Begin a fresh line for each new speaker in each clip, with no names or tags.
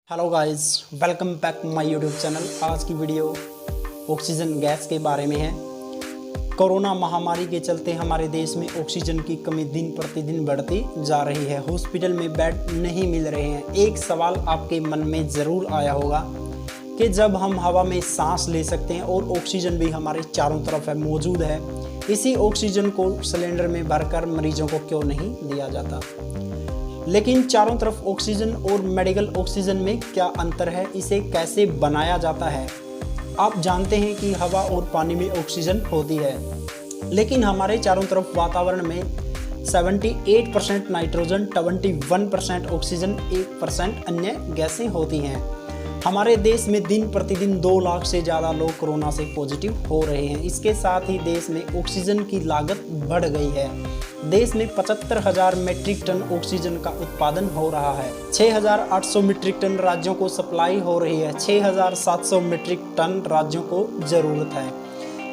Hello guys, welcome back my YouTube channel. आज की video oxygen gas के बारे में है। कोरोना महामारी के चलते हमारे देश में ऑक्सीजन की कमी दिन प्रतिदिन बढ़ती जा रही है। हॉस्पिटल में बेड नहीं मिल रहे हैं। एक सवाल आपके मन में ज़रूर आया होगा कि जब हम हवा में सांस ले सकते हैं और ऑक्सीजन भी हमारे चारों तरफ है मौजूद है, इसी ऑक्सीजन को सिलेंडर में भरकर मरीजों को क्यों नहीं दिया जाता। लेकिन चारों तरफ ऑक्सीजन और मेडिकल ऑक्सीजन में क्या अंतर है, इसे कैसे बनाया जाता है। आप जानते हैं कि हवा और पानी में ऑक्सीजन होती है, लेकिन हमारे चारों तरफ वातावरण में 78% नाइट्रोजन, 21% ऑक्सीजन, 1% अन्य गैसें होती हैं। हमारे देश में दिन प्रतिदिन 2 लाख से ज़्यादा लोग कोरोना से पॉजिटिव हो रहे हैं। इसके साथ ही देश में ऑक्सीजन की लागत बढ़ गई है। देश में 75,000 मीट्रिक टन ऑक्सीजन का उत्पादन हो रहा है। 6,800 मीट्रिक टन राज्यों को सप्लाई हो रही है। 6,700 मीट्रिक टन राज्यों को ज़रूरत है,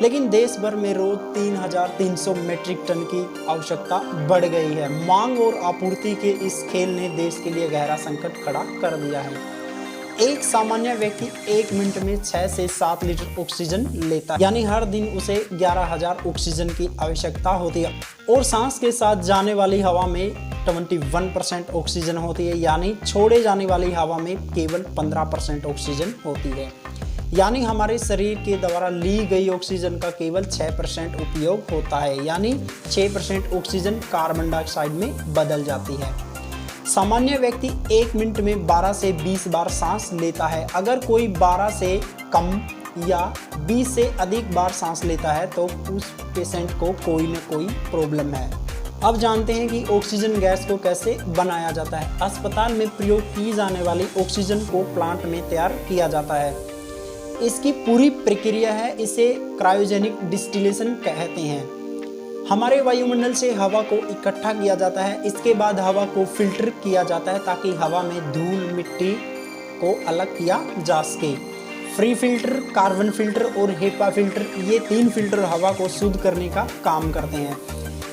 लेकिन देश भर में रोज 3,300 मीट्रिक टन की आवश्यकता बढ़ गई है। मांग और आपूर्ति के इस खेल ने देश के लिए गहरा संकट खड़ा कर दिया है। एक सामान्य व्यक्ति 1 मिनट में 6 से 7 लीटर ऑक्सीजन लेता है, यानी हर दिन उसे 11,000 ऑक्सीजन की आवश्यकता होती है। और सांस के साथ जाने वाली हवा में 21% ऑक्सीजन होती है, यानी छोड़े जाने वाली हवा में केवल 15% ऑक्सीजन होती है। यानी हमारे शरीर के द्वारा ली गई ऑक्सीजन का केवल 6% उपयोग होता है, यानी 6% ऑक्सीजन कार्बन डाइऑक्साइड में बदल जाती है। सामान्य व्यक्ति 1 मिनट में 12 से 20 बार सांस लेता है। अगर कोई 12 से कम या 20 से अधिक बार सांस लेता है तो उस पेशेंट को कोई न कोई प्रॉब्लम है। अब जानते हैं कि ऑक्सीजन गैस को कैसे बनाया जाता है। अस्पताल में प्रयोग की जाने वाली ऑक्सीजन को प्लांट में तैयार किया जाता है। इसकी पूरी प्रक्रिया है, इसे क्रायोजेनिक डिस्टिलेशन कहते हैं। हमारे वायुमंडल से हवा को इकट्ठा किया जाता है। इसके बाद हवा को फिल्टर किया जाता है ताकि हवा में धूल मिट्टी को अलग किया जा सके। फ्री फिल्टर, कार्बन फिल्टर और हेपा फिल्टर, ये 3 फिल्टर हवा को शुद्ध करने का काम करते हैं।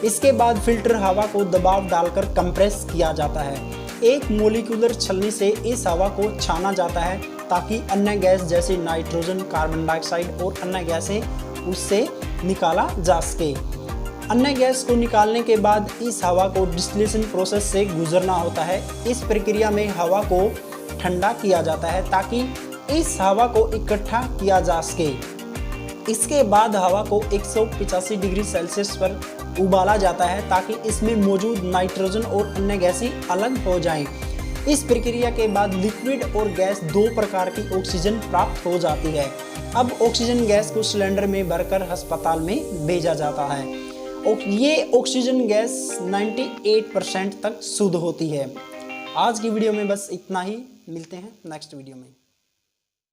इसके बाद फिल्टर हवा को दबाव डालकर कंप्रेस किया जाता है। एक मोलिकुलर छलनी से इस हवा को छाना जाता है ताकि अन्य गैस जैसे नाइट्रोजन, कार्बन डाइऑक्साइड और अन्य गैसें उससे निकाला जा सके। अन्य गैस को निकालने के बाद इस हवा को डिस्टिलेशन प्रोसेस से गुजरना होता है। इस प्रक्रिया में हवा को ठंडा किया जाता है ताकि इस हवा को इकट्ठा किया जा सके। इसके बाद हवा को 185 डिग्री सेल्सियस पर उबाला जाता है ताकि इसमें मौजूद नाइट्रोजन और अन्य गैसें अलग हो जाएं। इस प्रक्रिया के बाद लिक्विड और गैस 2 प्रकार की ऑक्सीजन प्राप्त हो जाती है। अब ऑक्सीजन गैस को सिलेंडर में भरकर अस्पताल में भेजा जाता है। ये ऑक्सीजन गैस 98% तक शुद्ध होती है। आज की वीडियो में बस इतना ही। मिलते हैं नेक्स्ट वीडियो में।